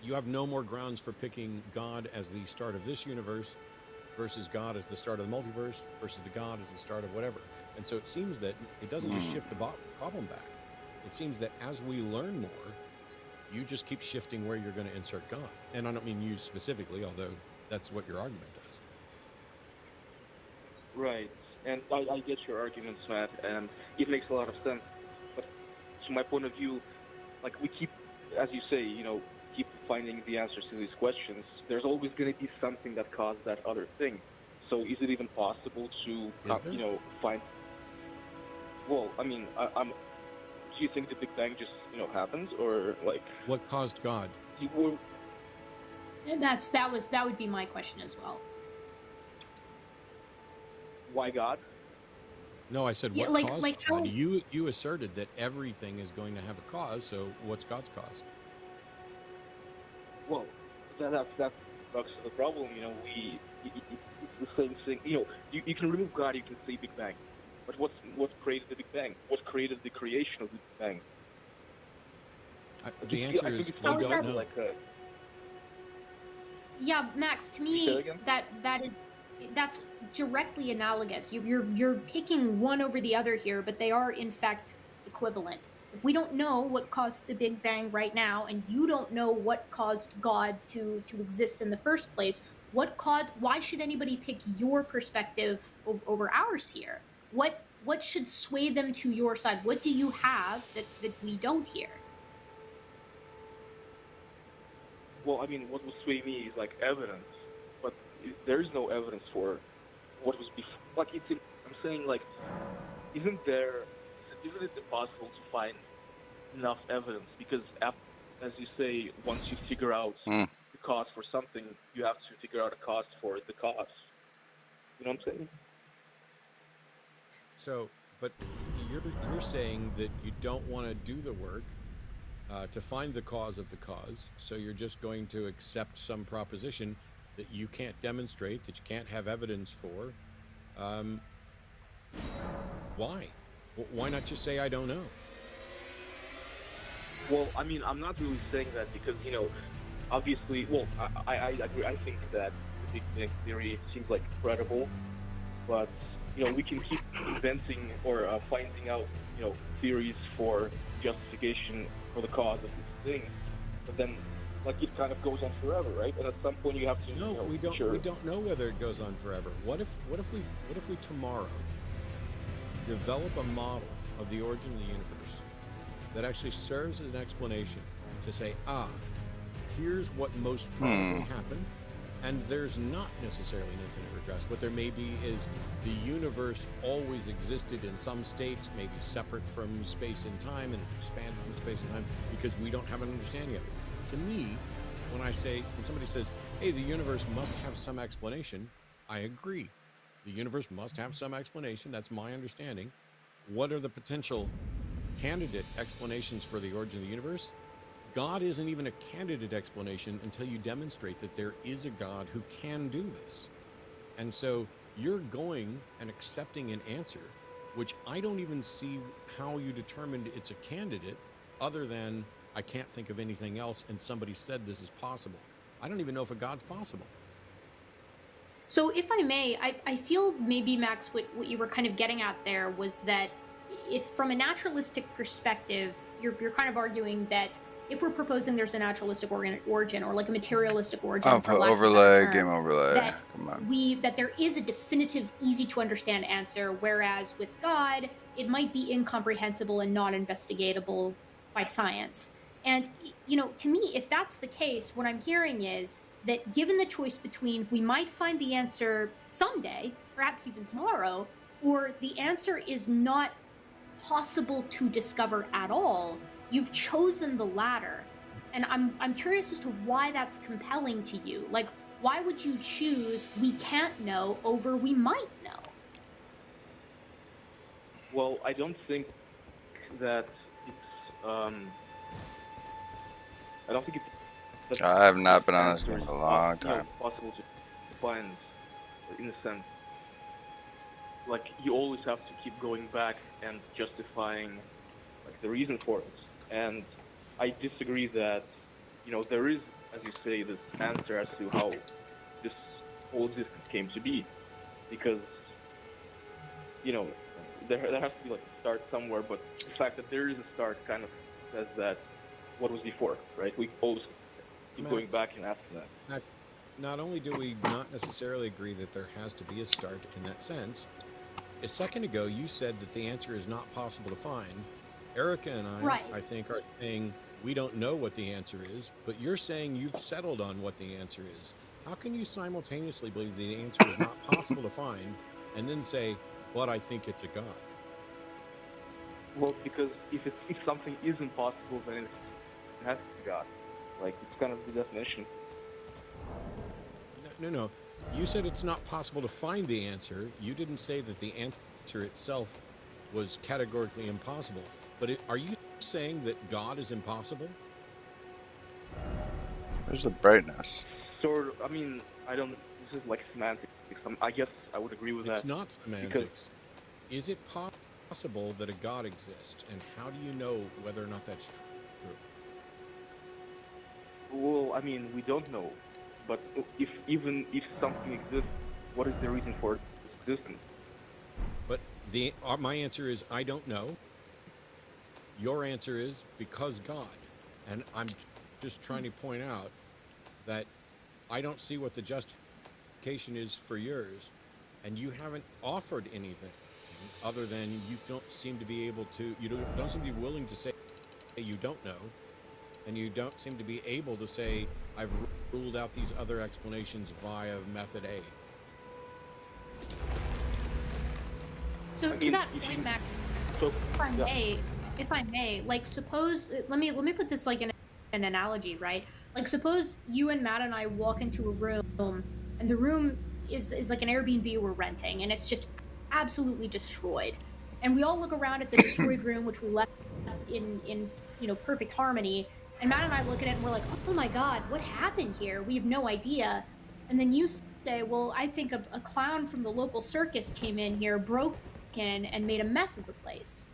you have no more grounds for picking God as the start of this universe versus God as the start of the multiverse versus the God as the start of whatever. And so it seems that it doesn't just Hmm. shift the problem back. It seems that as we learn more, you just keep shifting where you're going to insert God. And I don't mean you specifically, although that's what your argument does. Right. And I get your arguments, Matt, and it makes a lot of sense. But to my point of view, like we keep, as you say, keep finding the answers to these questions. There's always going to be something that caused that other thing. So is it even possible to, Is there? find? Well, I mean, do you think the Big Bang just, happens, or like What caused God? you were? And that would be my question as well. Why God? No, I said Yeah, what caused like God. how. You asserted that everything is going to have a cause. So what's God's cause? Well, that's the problem. It's the same thing. You can remove God, you can say Big Bang, but what created the Big Bang? What created the creation of the Big Bang? The answer I think is it's we How like is don't that? know. Yeah, Max. To Can you say that me, again? that's directly analogous. You're picking one over the other here, but they are in fact equivalent. If we don't know what caused the Big Bang right now, and you don't know what caused God to exist in the first place, what caused? Why should anybody pick your perspective over ours here? What should sway them to your side? What do you have that we don't here? Well, I mean, what will sway me is like evidence, but there is no evidence for what was before. Like I'm saying, like, isn't there? Isn't it impossible to find enough evidence? Because, as you say, once you figure out Hmm. the cause for something, you have to figure out a cause for the cause. You know what I'm saying? So, but you're saying that you don't want to do the work to find the cause of the cause. So you're just going to accept some proposition that you can't demonstrate, that you can't have evidence for. Um, why? Why not just say I don't know? Well, I mean, I'm not really saying that because obviously, well, I agree. I think that the Big Bang theory seems like credible, but we can keep inventing or finding out theories for justification for the cause of these things, but then like it kind of goes on forever, right? And at some point you have to No, we don't. sure. We don't know whether it goes on forever. What if we tomorrow develop a model of the origin of the universe that actually serves as an explanation to say, here's what most Hmm. probably happened, and there's not necessarily an infinite regress. What there may be is the universe always existed in some states, maybe separate from space and time, and expanded in space and time because we don't have an understanding of it. To me, when somebody says, hey, the universe must have some explanation, I agree. The universe must have some explanation. That's my understanding. What are the potential candidate explanations for the origin of the universe? God isn't even a candidate explanation until you demonstrate that there is a God who can do this. And so you're going and accepting an answer, which I don't even see how you determined it's a candidate other than I can't think of anything else and somebody said this is possible. I don't even know if a God's possible. So, if I may, I feel maybe, Max, what you were kind of getting at there was that if, from a naturalistic perspective, you're kind of arguing that if we're proposing there's a naturalistic origin or like a materialistic I'll origin, for put lack of a better overlay, game term, overlay. that Come on. that there is a definitive, easy to understand answer, whereas with God, it might be incomprehensible and not investigatable by science. And to me, if that's the case, what I'm hearing is that given the choice between we might find the answer someday, perhaps even tomorrow, or the answer is not possible to discover at all, you've chosen the latter. And I'm curious as to why that's compelling to you. Like, why would you choose we can't know over we might know? Well, I don't think that it's I don't think it's that I have this not been on this answer game is in a long time. possible to find in a sense. Like you always have to keep going back and justifying like the reason for it. And I disagree that there is as you say, this answer as to how this whole existence came to be, because there has to be like a start somewhere. But the fact that there is a start kind of says that what was before, right? We always keep going back and asking that. Not only do we not necessarily agree that there has to be a start in that sense, a second ago you said that the answer is not possible to find. Erica and Right. I think, are saying we don't know what the answer is, but you're saying you've settled on what the answer is. How can you simultaneously believe the answer is not possible to find and then say, but I think it's a God? Well, because if something isn't possible, then it has to be God. Like, it's kind of the definition. No. You said it's not possible to find the answer. You didn't say that the answer itself was categorically impossible. But are you saying that God is impossible? Where's the brightness? Sort of. I mean, I don't. This is like semantics. I guess I would agree with that. It's not semantics. Is it possible that a God exists? And how do you know whether or not that's true? Well, I mean, we don't know. But even if something exists, what is the reason for its existence? But my answer is I don't know. Your answer is because God. And I'm just trying to point out that I don't see what the justification is for yours, and you haven't offered anything other than you don't seem to be willing to say you don't know, and you don't seem to be able to say I've ruled out these other explanations via method A. So to that point, Max, if I may, like suppose let me put this like in an analogy, right? Like suppose you and Matt and I walk into a room, and the room is like an Airbnb we're renting, and it's just absolutely destroyed. And we all look around at the destroyed room, which we left in perfect harmony. And Matt and I look at it and we're like, oh my God, what happened here? We have no idea. And then you say, well, I think a clown from the local circus came in here, broke in, and made a mess of the place.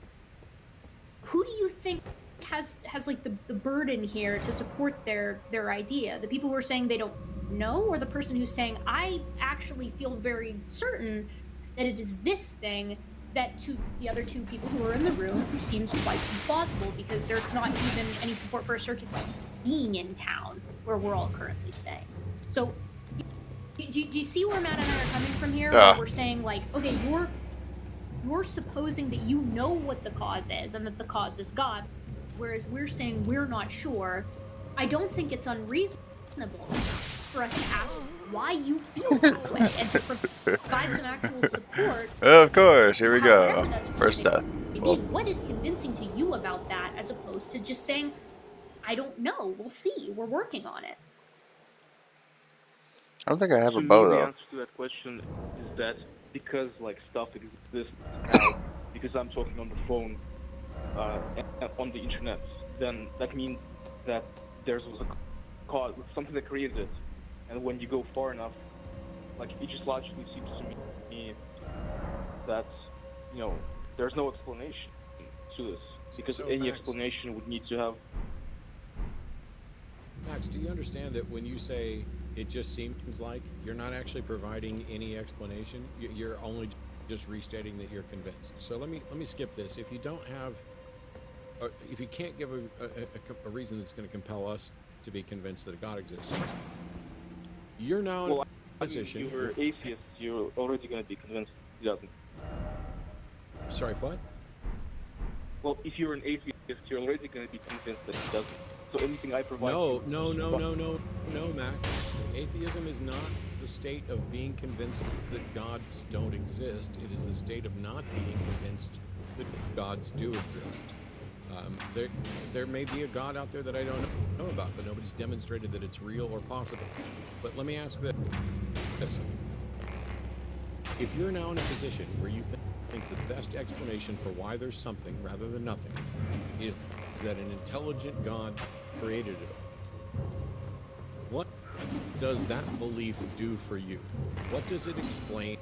Who do you think has like the burden here to support their idea? The people who are saying they don't know, or the person who's saying, I actually feel very certain that it is this thing, that to the other two people who are in the room, who seems quite implausible because there's not even any support for a circus being in town where we're all currently staying. So do you see where Matt and I are coming from here? Where we're saying like, okay, you're supposing that you know what the cause is and that the cause is God, whereas we're saying we're not sure. I don't think it's unreasonable for us to ask why you feel that way and to provide some actual support. Of course, here we go. First death. Well, what is convincing to you about that, as opposed to just saying, I don't know, we'll see, we're working on it? I don't think I have to a bow me, though. The answer to that question is that because like stuff exists now, because I'm talking on the phone and on the internet, then that means that there's a cause, something that created it. And when you go far enough, like it just logically seems to me that there's no explanation to this, because any explanation would need to have. Max, do you understand that when you say it just seems like, you're not actually providing any explanation? You're only just restating that you're convinced. So let me skip this. If you don't have, or if you can't give a reason that's going to compel us to be convinced that a God exists, you're now in a position. If you're atheist, you're already going to be convinced he doesn't. Sorry, what? Well, if you're an atheist, you're already going to be convinced that he doesn't. So anything I provide. No, Max. Atheism is not the state of being convinced that gods don't exist. It is the state of not being convinced that gods do exist. There may be a God out there that I don't know about, but nobody's demonstrated that it's real or possible. But let me ask this. If you're now in a position where you think the best explanation for why there's something rather than nothing is that an intelligent God created it all, what does that belief do for you? What does it explain?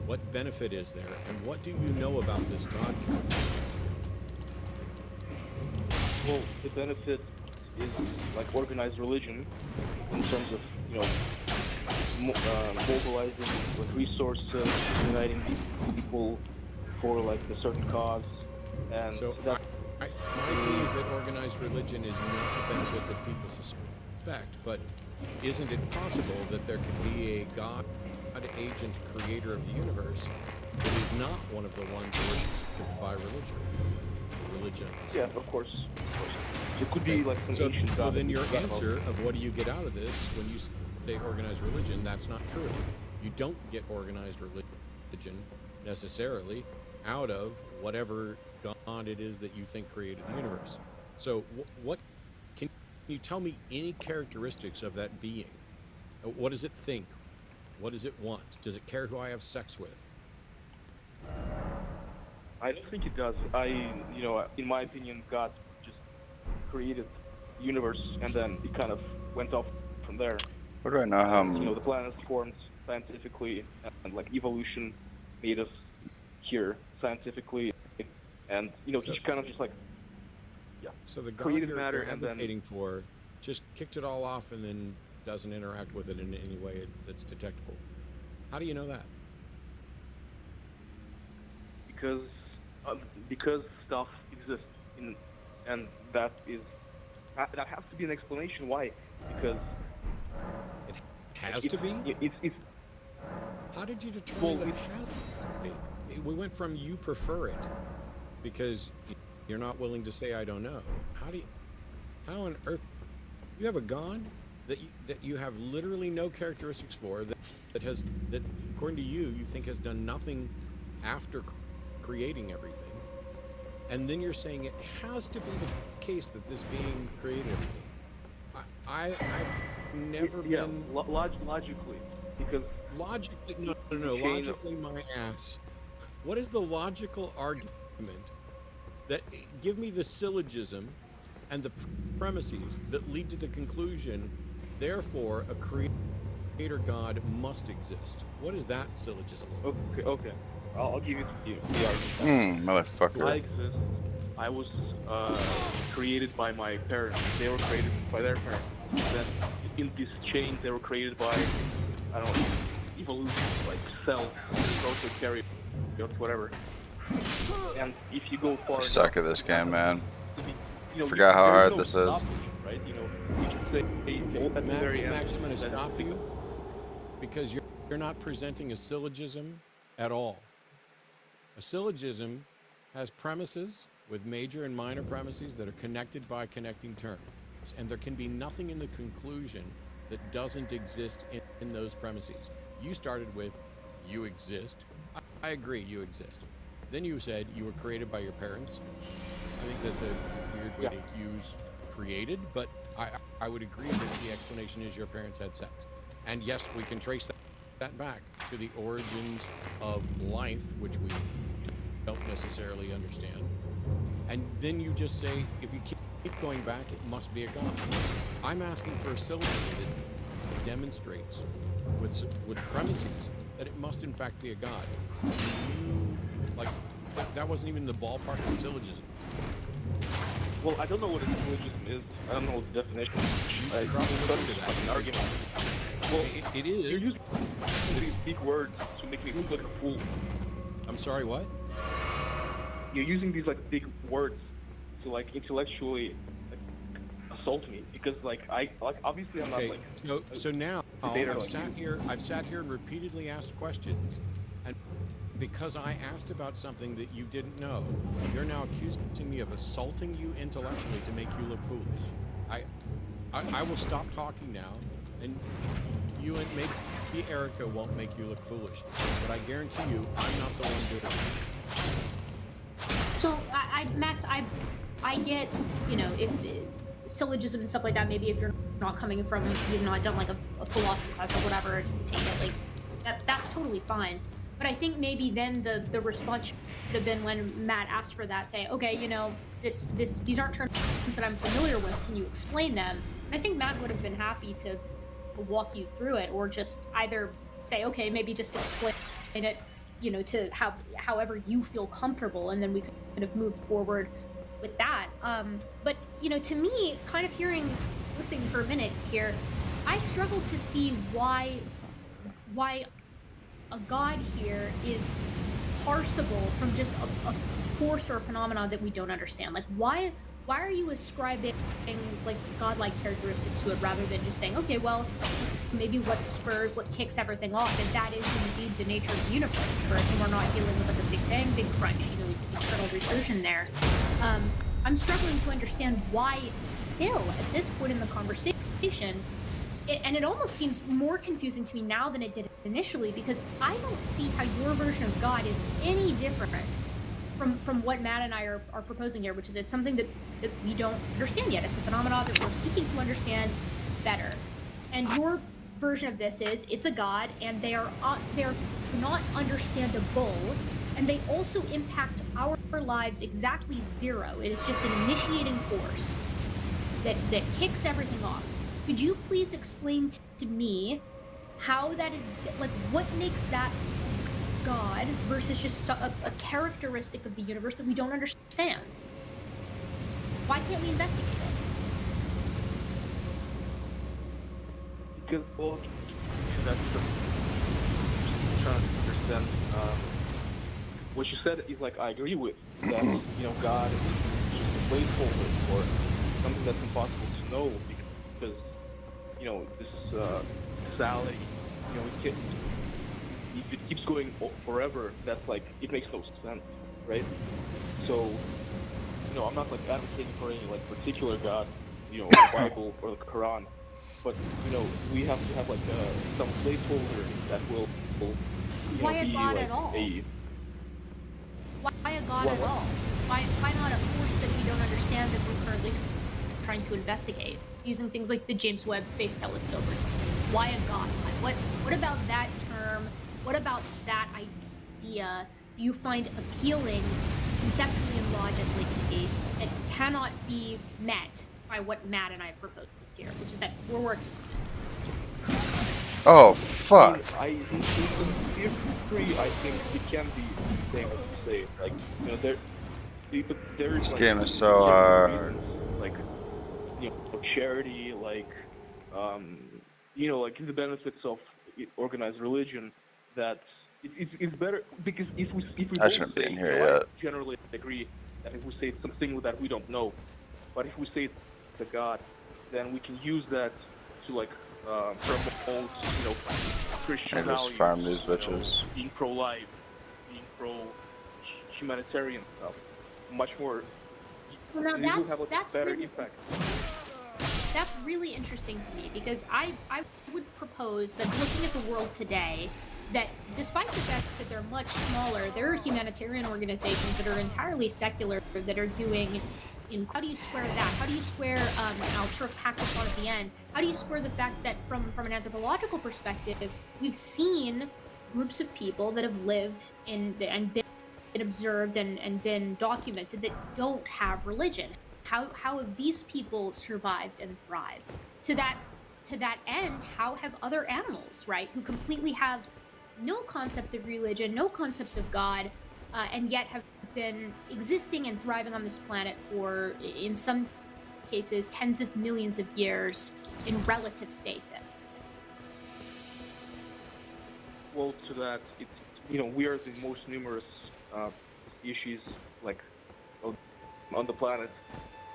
What benefit is there? And what do you know about this God character? Well, the benefit is like organized religion in terms of mobilizing like resources, uniting people for like a certain cause, and So that my view is that organized religion is not a benefit that people suspect, but isn't it possible that there could be a God agent creator of the universe that is not one of the ones worshipped by religion? yeah, of course. It could be like some So, ancient so god. then that we your forgot about. answer of what do you get out of this when you say organized religion, that's not true. You don't get organized religion necessarily out of whatever God it is that you think created the universe. So what can you tell me any characteristics of that being? What does it think? What does it want? Does it care who I have sex with? I don't think it does. In my opinion, God just created the universe and then it kind of went off from there. What do I know? The planets formed scientifically, and like evolution made us here scientifically, and just kind of just like So the God created you're matter and then advocating for just kicked it all off and then doesn't interact with it in any way that's detectable. How do you know that? because stuff exists and that has to be an explanation why, because It has to be? it's How did you determine well, that it has to be? We went from you prefer it because you're not willing to say I don't know. How on earth you have a God that you have literally no characteristics for that according to you think has done nothing after creating everything, and then you're saying it has to be the case that this being created everything. I've never been logically, because logically no logically my ass. What is the logical argument that give me the syllogism and the premises that lead to the conclusion therefore a creator God must exist? What is that syllogism? Okay. I'll give it to you. The argument. Motherfucker. I exist. I was created by my parents. They were created by their parents. Then in this chain, they were created by, I don't know, evolution, like cells, protokaryotes, whatever. And if you go far I suck at this game, man. enough, Forgot how there's hard no this is. stoppage, right? You can say, hey, at the very end, Max, I'm going to that- stop you because you're not presenting a syllogism at all. A syllogism has premises with major and minor premises that are connected by connecting terms. And there can be nothing in the conclusion that doesn't exist in those premises. You started with, you exist. I agree, you exist. Then you said you were created by your parents. I think that's a weird way to use created, but I would agree that the explanation is your parents had sex. And yes, we can trace that back to the origins of life, which we don't necessarily understand. And then you just say, if you keep going back, it must be a God. I'm asking for a syllogism that demonstrates with premises that it must in fact be a God. Like that wasn't even the ballpark of the syllogism. Well, I don't know what a syllogism is. I don't know what the definition is. I probably thought looked it at was that. like an argument. Well, It is. you're using these big words to make me look like a fool. I'm sorry, what? You're using these like big words to like intellectually assault me because obviously I'm not like. So now debater I've like sat you. here and repeatedly asked questions, and because I asked about something that you didn't know, you're now accusing me of assaulting you intellectually to make you look foolish. I will stop talking now, and you and maybe Erica won't make you look foolish, but I guarantee you, I'm not the one doing it. So, Max, I get, if syllogism and stuff like that, maybe if you're not coming from, you've not done like a philosophy class or whatever, take it, like, that's totally fine. But I think maybe then the response should have been when Matt asked for that, say, okay, these aren't terms that I'm familiar with, can you explain them? And I think Matt would have been happy to walk you through it, or just either say, okay, maybe just explain it, to however you feel comfortable, and then we could have moved forward with that. But to me, kind of listening for a minute here, I struggle to see why a god here is parsable from just a force or a phenomenon that we don't understand. Like, why are you ascribing like godlike characteristics to it rather than just saying, okay, well, maybe what kicks everything off, and that is indeed the nature of the universe, and we're not dealing with like a Big Bang, Big Crunch, eternal recursion there. I'm struggling to understand why still, at this point in the conversation, and it almost seems more confusing to me now than it did initially, because I don't see how your version of God is any different from what Matt and I are proposing here, which is it's something that we don't understand yet. It's a phenomenon that we're seeking to understand better. And your version of this is it's a god, and they're not understandable, and they also impact our lives exactly zero. It is just an initiating force that kicks everything off. Could you please explain to me how that is, like, what makes that God versus just a characteristic of the universe that we don't understand? Why can't we investigate it? Because, well, that's the trying to understand. What you said is like I agree with that. God is just a placeholder for something that's impossible to know because this alley, if it keeps going forever, that's like it makes no sense, right? So, I'm not like advocating for any like particular God, the Bible or the Quran, but we have to have like some placeholder that will Why a be God like at all? Why a God Well, at all? Why not a force that we don't understand that we're currently trying to investigate using things like the James Webb Space Telescope or something? Why a God? What about that term? What about that idea do you find appealing conceptually and logically that cannot be met by what Matt and I proposed here, which is that we're working? Oh, fuck. In theory, I think it can be the same as you say. Like, there is This like, game is so hard. like, charity, like, like the benefits of organized religion. That it's better because if we I both shouldn't be say, in here I yet. generally agree that if we say something that we don't know, but if we say the God, then we can use that to like promote, Christian I just values, farm these bitches. being pro-life, being pro-humanitarian stuff, much more. Well, now It would have like that's a better really, impact. that's really interesting to me, because I would propose that looking at the world today, that despite the fact that they're much smaller, there are humanitarian organizations that are entirely secular that are doing. How do you square that? How do you square, and I'll sort of pack this on at the end, how do you square the fact that from an anthropological perspective, we've seen groups of people that have lived and been observed and been documented that don't have religion? How have these people survived and thrived? To that end, how have other animals, right, who completely have no concept of religion, no concept of God, and yet have been existing and thriving on this planet for, in some cases, tens of millions of years in relative stasis? Well, to that, it's we are the most numerous species like on the planet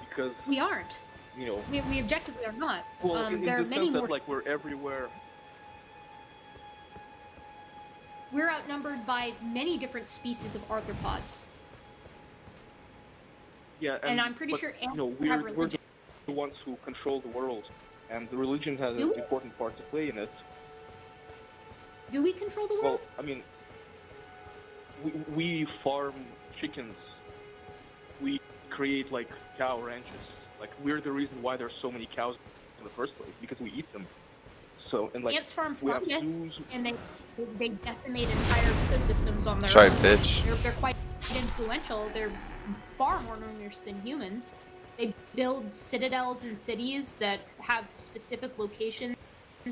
because We aren't. We objectively are not. well, in there are the many sense more. that like we're everywhere. We're outnumbered by many different species of arthropods. Yeah, And I'm pretty sure animals have we're religion. the ones who control the world, and the religion has Do an we? important part to play in it. Do we control the Well, world? I mean, we farm chickens. We create like cow ranches. Like we're the reason why there's so many cows in the first place because we eat them. So and like Ants farm we have fungus, zoos. and they decimate entire ecosystems on their Sorry, own. bitch. They're quite influential. They're far more numerous than humans. They build citadels and cities that have specific locations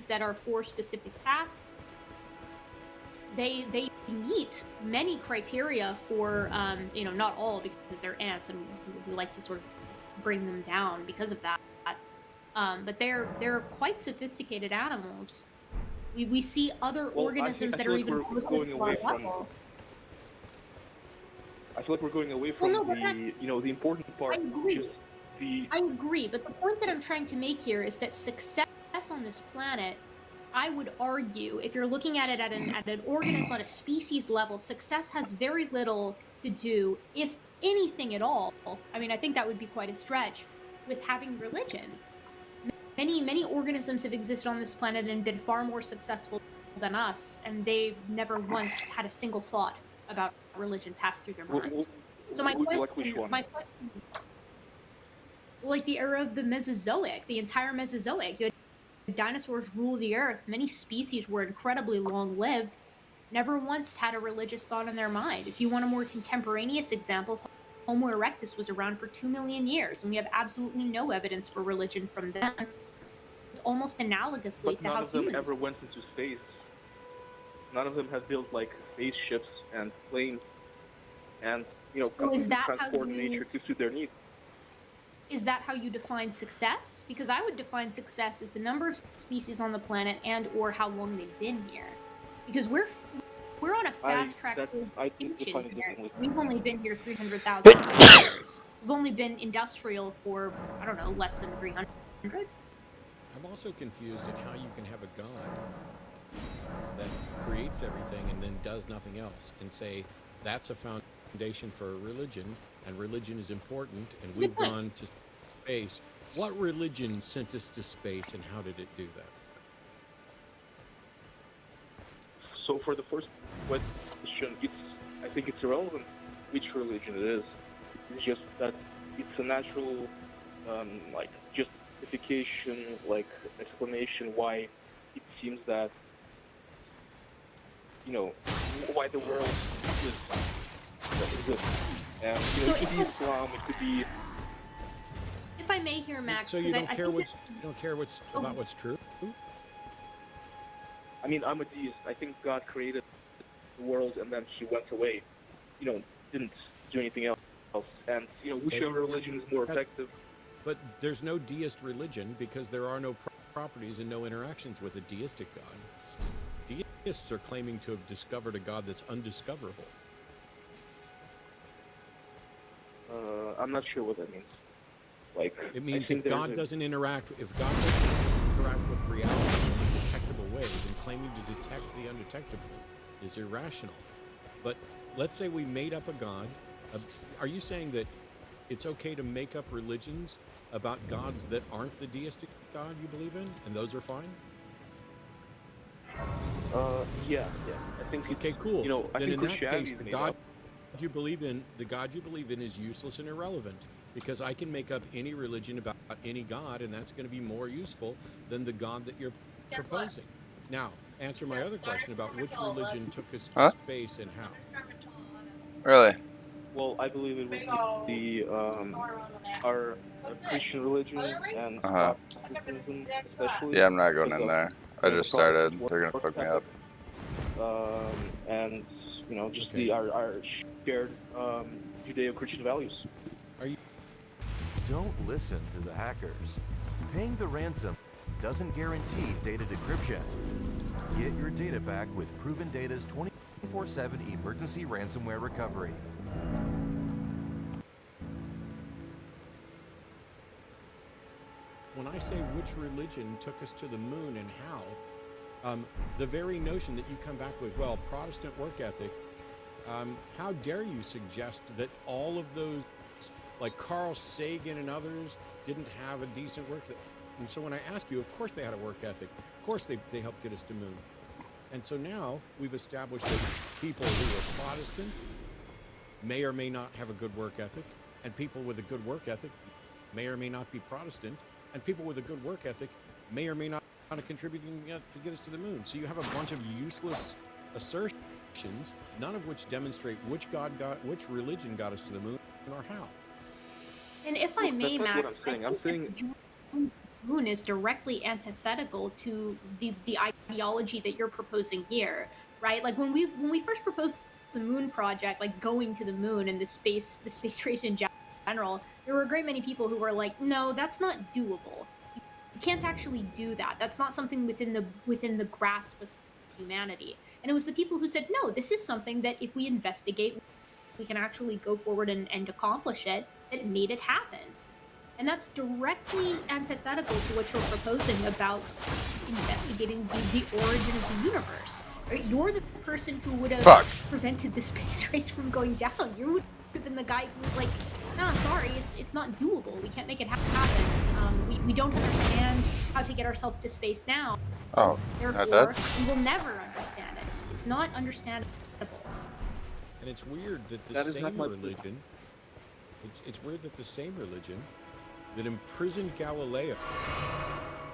that are for specific tasks. They meet many criteria for, not all, because they're ants and we like to sort of bring them down because of that. But they're quite sophisticated animals. We see other Well, organisms I that feel are like even we're closer going to away our from. level. I feel like we're going away Well, from no, but that's, the important part, I which agree. is the. I agree, but the point that I'm trying to make here is that success on this planet, I would argue, if you're looking at it at an organism on a species level, success has very little to do, if anything at all. I mean, I think that would be quite a stretch with having religion. Many organisms have existed on this planet and been far more successful than us, and they never once had a single thought about religion pass through their minds. So Like which one? my question, like the era of the Mesozoic, the entire Mesozoic, you had dinosaurs rule the earth. Many species were incredibly long lived, never once had a religious thought in their mind. If you want a more contemporaneous example, Homo erectus was around for 2 million years, and we have absolutely no evidence for religion from them, almost analogously But to none how of them humans. ever went into space. None of them have built like spaceships and planes, and So is completely that how transport you nature to suit their needs. is that how you define success? Because I would define success as the number of species on the planet and or how long they've been here. Because we're on a fast track towards I extinction define it here. differently. We've only been here 300,000 years. We've only been industrial for, I don't know, less than 300. I'm also confused at how you can have a God that creates everything and then does nothing else and say that's a foundation for a religion and religion is important and we've gone to space. What religion sent us to space and how did it do that? So for the first question, I think it's irrelevant which religion it is. It's just that it's a natural, like justification, like explanation why it seems that why the world exists. And So it could be Islam, it could be. If I may here, Max, So you don't care what's about what's true? I mean, I'm a deist. I think God created the world and then He went away. Didn't do anything else. And whichever religion is more effective. But there's no deist religion because there are no properties and no interactions with a deistic God. Deists are claiming to have discovered a God that's undiscoverable. I'm not sure what that means. Like, it means if God doesn't interact with reality in a detectable way, then claiming to detect the undetectable is irrational. But let's say we made up a God. Are you saying that it's okay to make up religions about gods that aren't the deistic God you believe in, and those are fine? Yeah. I think. Okay, cool. I then think in that case, the God up. you believe in is useless and irrelevant because I can make up any religion about any God, and that's going to be more useful than the God that you're proposing. Now, answer my other question about which religion took us to space and how. Really? Well, I believe it would be our Christian religion and Protestantism, especially. Yeah, I'm not going in there. I just started. They're gonna fuck me up. And just our shared Judeo-Christian values. Don't listen to the hackers. Paying the ransom doesn't guarantee data decryption. Get your data back with Proven Data's 24/7 emergency ransomware recovery. When I say which religion took us to the moon and how, the very notion that you come back with, well, Protestant work ethic, how dare you suggest that all of those, like Carl Sagan and others, didn't have a decent work ethic? And so when I ask you, of course they had a work ethic. Of course they helped get us to moon. And so now we've established that people who are Protestant may or may not have a good work ethic, and people with a good work ethic may or may not be Protestant, and people with a good work ethic may or may not be contributing to get us to the moon. So you have a bunch of useless assertions, none of which demonstrate which religion got us to the moon or how. And if I may, Max, I'm saying moon is directly antithetical to the ideology that you're proposing here, right? Like when we first proposed the moon project, like going to the moon and the space race in general, there there were a great many people who were like, no, that's not doable. You can't actually do that. That's not something within the grasp of humanity. And it was the people who said, no, this is something that if we investigate, we can actually go forward and accomplish it, that made it happen. And that's directly antithetical to what you're proposing about investigating the origin of the universe. Right? You're the person who would have prevented the space race from going down. You would have been the guy who was like, no, sorry, it's not doable. We can't make it happen. We don't understand how to get ourselves to space now. Oh, therefore, we will never understand it. It's not understandable. And it's weird that the same religion, it's weird that the same religion that imprisoned Galileo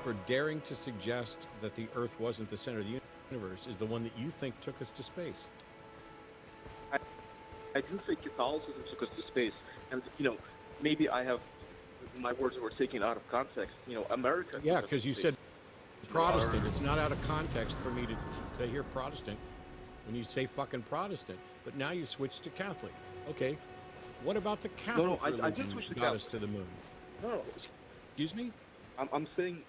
for daring to suggest that the Earth wasn't the center of the universe is the one that you think took us to space. I didn't say Catholicism took us to space, and maybe my words were taken out of context. America. Yeah, because you said Protestant. It's not out of context for me to hear Protestant when you say fucking Protestant. But now you switch to Catholic. Okay, what about the Catholic religion I did switch to got Catholic. us to the moon? No. Excuse me? I'm saying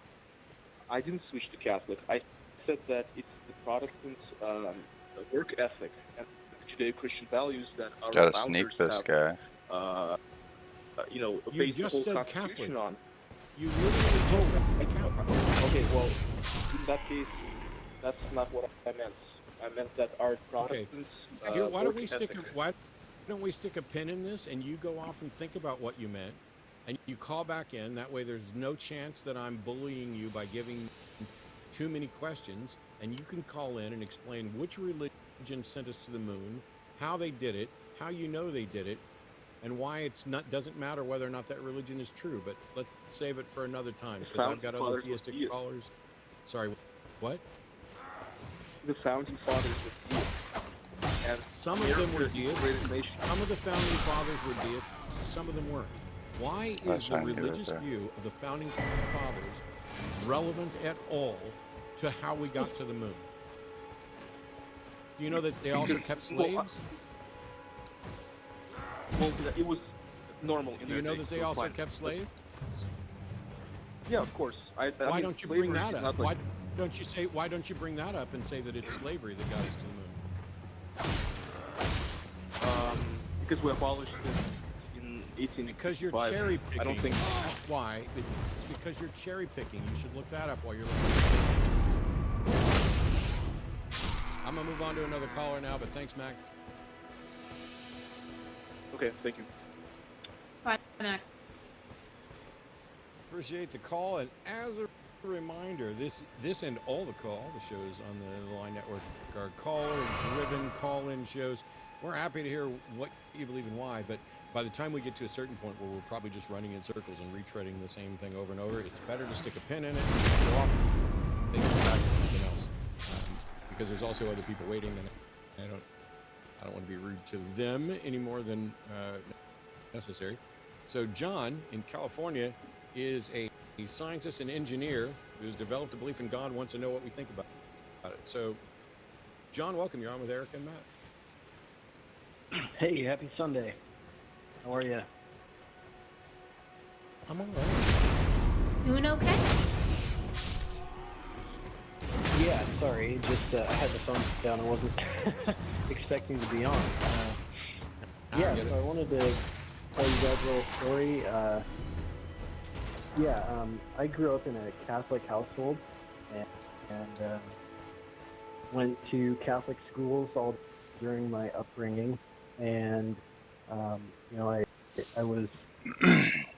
I didn't switch to Catholic. I said that it's the Protestants' work ethic and Judeo-Christian values that our Gotta founders sneak this have, guy. You based the just whole said Constitution Catholic. on. You literally just said Catholic. Okay, well, in that case, that's not what I meant. I meant that our Protestants. Here, why don't work we stick a pin in this and you go off and think about what you meant and you call back in. That way there's no chance that I'm bullying you by giving too many questions, and you can call in and explain which religion sent us to the moon, how they did it, how you know they did it, and why doesn't matter whether or not that religion is true. But let's save it for another time because I've got other theistic callers. Sorry, what? The founding fathers were deists. And some of them were deists. Some of the founding fathers were deists. Some of them weren't. Why is the religious view of the founding fathers relevant at all to how we got to the moon? Do you know that they also kept slaves? Well, it was normal in Do you know that they also kept slaves? Yeah, of course. Why don't you bring that up? Why don't you bring that up and say that it's slavery that got us to the moon? Because we abolished it in 1865. Because you're cherry picking. I don't think that's why. It's because you're cherry picking. You should look that up while you're looking. I'm gonna move on to another caller now, but thanks, Max. Okay, thank you. Bye, Max. Appreciate the call, and as a reminder, this and all the shows on the Line Network are caller-driven call-in shows. We're happy to hear what you believe and why, but by the time we get to a certain point where we're probably just running in circles and retreading the same thing over and over, it's better to stick a pin in it and go off and think back to something else. Because there's also other people waiting, and I don't want to be rude to them any more than necessary. So John in California is a scientist and engineer who's developed a belief in God, wants to know what we think about it. So, John, welcome. You're on with Eric and Matt. Hey, happy Sunday. How are you? I'm all right. Doing okay? Yeah, sorry. Just I had the phone down. I wasn't expecting to be on. So I wanted to tell you guys a little story. I grew up in a Catholic household and went to Catholic schools all during my upbringing. And, I was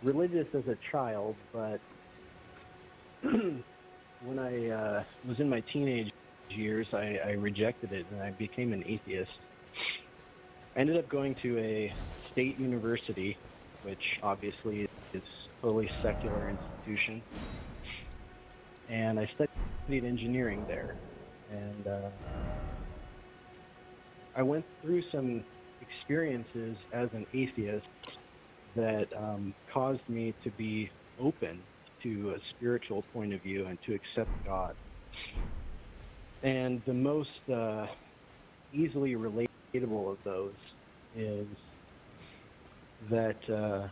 religious as a child, but when I was in my teenage years, I rejected it and I became an atheist. I ended up going to a state university, which obviously is a totally secular institution, and I studied engineering there. And I went through some experiences as an atheist that caused me to be open to a spiritual point of view and to accept God. And the most easily relatable of those is that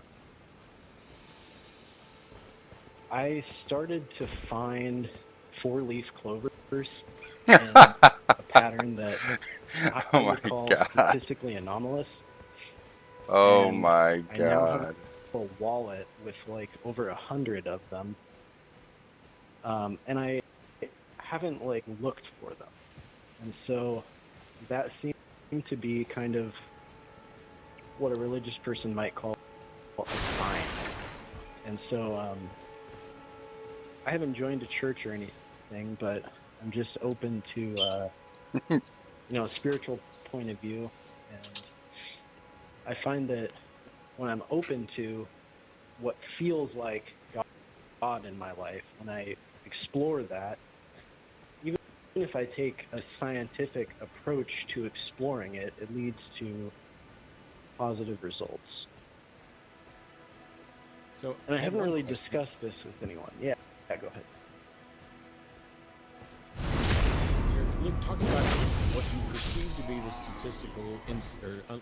I started to find four-leaf clovers in a pattern that I Oh my would call God. statistically anomalous. Oh And my I now have God. a wallet with like over 100 of them, and I haven't like looked for them, and so that seemed to be kind of what a religious person might call a sign. And so I haven't joined a church or anything, but I'm just open to a spiritual point of view, and I find that when I'm open to what feels like God in my life, when I explore that, even if I take a scientific approach to exploring it, it leads to positive results. So, And I had haven't one really question. discussed this with anyone. Yeah, go ahead. You're talking about what you perceive to be the statistical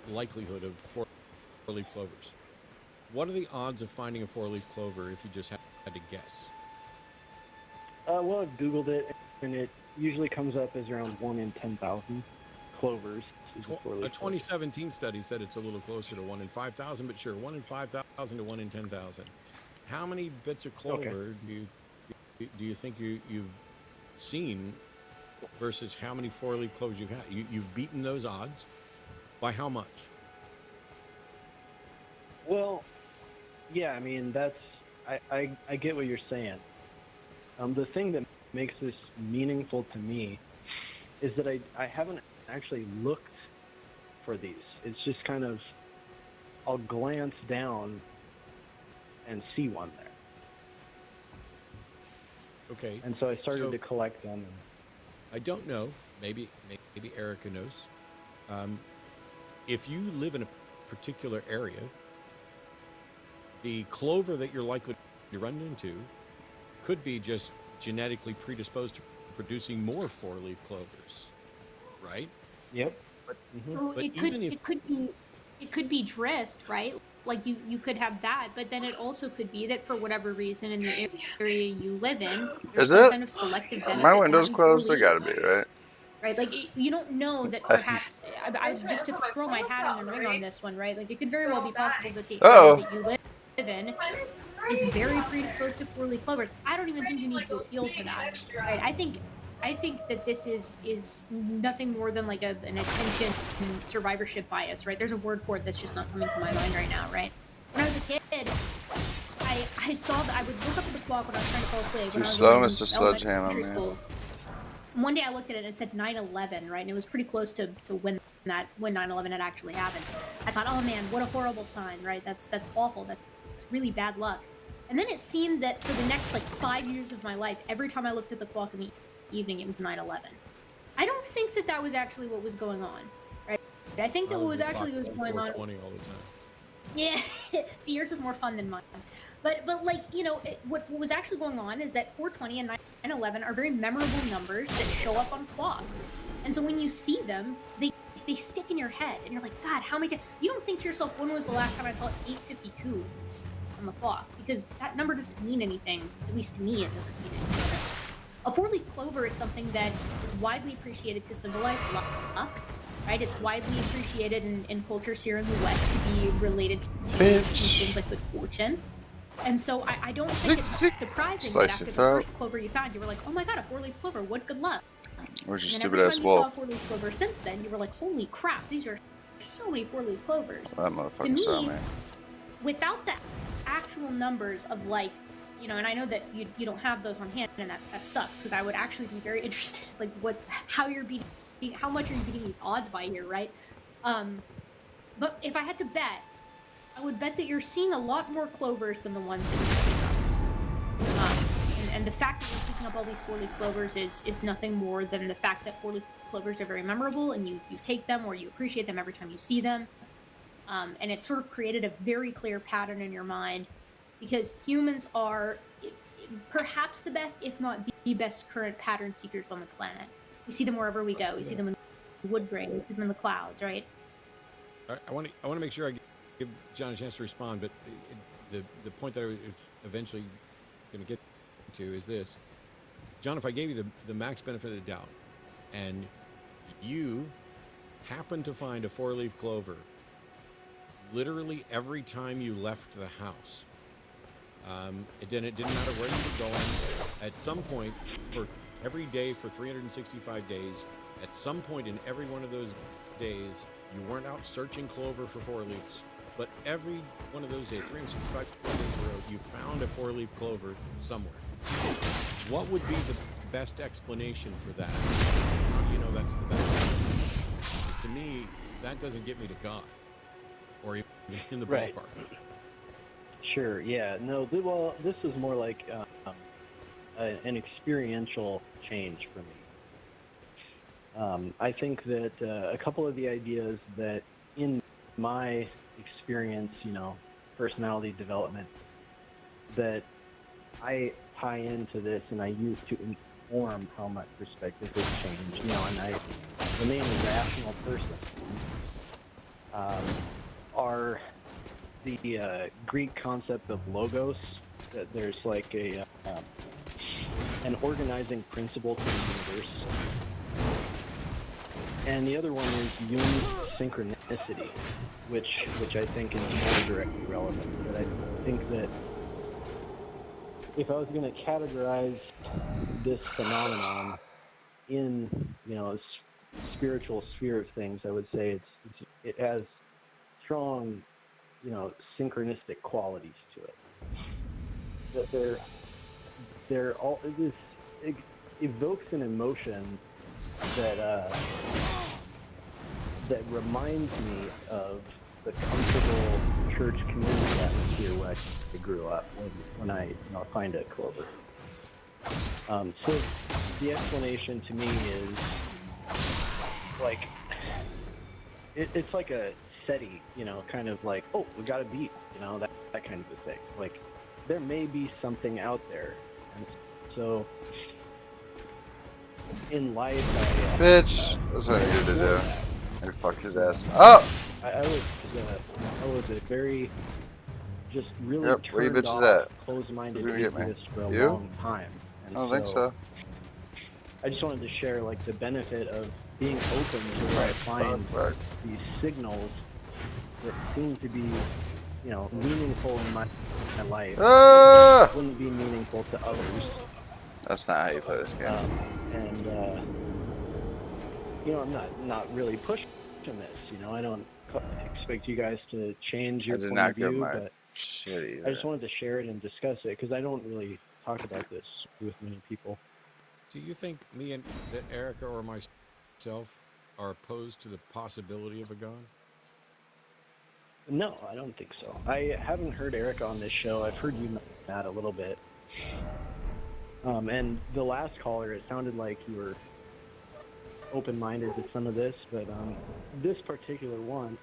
likelihood of four-leaf clovers. What are the odds of finding a four-leaf clover if you just had to guess? Well, I Googled it, and it usually comes up as around 1 in 10,000 clovers. Is a A four-leaf clover. 2017 study said it's a little closer to 1 in 5,000, but sure, 1 in 5,000 to 1 in 10,000. How many bits of clover do you think you've seen versus how many four-leaf clovers you've had? You've beaten those odds by how much? Well, yeah, I mean, I get what you're saying. The thing that makes this meaningful to me is that I haven't actually looked for these. It's just kind of, I'll glance down and see one there. Okay. And so I started to collect them. I don't know. Maybe Erica knows. If you live in a particular area, the clover that you're likely to run into could be just genetically predisposed to producing more four-leaf clovers, right? Yep. So But it even if it could be drift, right? Like you could have that, but then it also could be that for whatever reason in the area you live in, there's Is some it? kind of selective Are benefit my to windows having four closed? They leaves, gotta be, right? right? Like you don't know that perhaps I just to throw my hat in the ring on this one, right? Like it could very well be possible that the area Uh-oh. that you live in is very predisposed to four-leaf clovers. I don't even think you need to appeal to that, right? I think that this is nothing more than like an attention survivorship bias, right? There's a word for it that's just not coming to my mind right now, right? When I was a kid, I saw that I would look up at the clock when I was trying to fall asleep when Too I was slow, in Mr. Sledgehammer, elementary man. school. One day I looked at it and it said 9/11, right? And it was pretty close to when 9/11 had actually happened. I thought, oh man, what a horrible sign, right? That's awful. That's really bad luck. And then it seemed that for the next like 5 years of my life, every time I looked at the clock in the evening, it was 9/11. I don't think that was actually what was going on, right? I think that what was actually was going on. 420 all the time. Yeah, see, yours is more fun than mine. But like, what was actually going on is that 420 and 9/11 are very memorable numbers that show up on clocks. And so when you see them, they stick in your head, and you're like, God, how many times? You don't think to yourself, when was the last time I saw 8:52 on the clock? Because that number doesn't mean anything. At least to me, it doesn't mean anything. A four-leaf clover is something that is widely appreciated to symbolize luck. Right, it's widely appreciated in cultures here in the West to be related to things like good fortune. And so I don't think it's surprising that after the first clover you found, you were like, oh my God, a four-leaf clover, what good luck. Where's your And stupid every ass time you saw a wolf? four-leaf clover since then, you were like, holy crap, these are so many four-leaf clovers. That motherfucker saw me. Without the actual numbers of like, and I know that you don't have those on hand, and that sucks, because I would actually be very interested, like how much are you beating these odds by here, right? But if I had to bet, I would bet that you're seeing a lot more clovers than the ones that you're picking up. And the fact that you're picking up all these four-leaf clovers is nothing more than the fact that four-leaf clovers are very memorable, and you take them or you appreciate them every time you see them. And it sort of created a very clear pattern in your mind, because humans are perhaps the best, if not the best, current pattern seekers on the planet. We see them wherever we go. We see them in wood grain. We see them in the clouds, right? I want to make sure I give John a chance to respond, but the point that I was eventually going to get to is this. John, if I gave you the max benefit of the doubt, and you happen to find a 4-leaf clover literally every time you left the house, it didn't matter where you were going, at some point, for every day for 365 days, at some point in every one of those days, you weren't out searching clover for 4-leaves, but every one of those days, 365 days in a row, you found a 4-leaf clover somewhere. What would be the best explanation for that? How do you know that's the best? To me, that doesn't get me to God, or even in the Right. ballpark. Sure. Yeah. No. Well, this is more like an experiential change for me. I think that a couple of the ideas that, in my experience, personality development, that I tie into this and I use to inform how my perspective has changed. And I remain a rational person. Are the Greek concept of logos, that there's like an organizing principle to the universe, and the other one is Jung's synchronicity, which I think is more directly relevant. But I think that if I was going to categorize this phenomenon in a spiritual sphere of things, I would say it has strong synchronistic qualities to it. That they're all, it evokes an emotion that reminds me of the comfortable church community atmosphere where I grew up when I find a clover. So the explanation to me is like it's like a SETI, kind of like, oh, we got a beat, that kind of a thing. Like, there may be something out there. And so, in life, Bitch! That's what I needed to do. I fucked his ass. Oh! I was a very, just really Yep, where you turned bitches off, at? close-minded Who's gonna get me? atheist for a You? long time. And I don't think so. I just wanted to share, like, the benefit of being open to where I find Fuck. these signals that seem to be, meaningful in my life. Ah! Wouldn't be meaningful to others. That's not how you play this game. I'm not really pushing this. I don't expect you guys to change your I did point not of view, give my but shit I either. just wanted to share it and discuss it because I don't really talk about this with many people. Do you think that Erica or myself are opposed to the possibility of a God? No, I don't think so. I haven't heard Erica on this show. I've heard you, Matt, a little bit. And the last caller, it sounded like you were open-minded to some of this, but this particular one,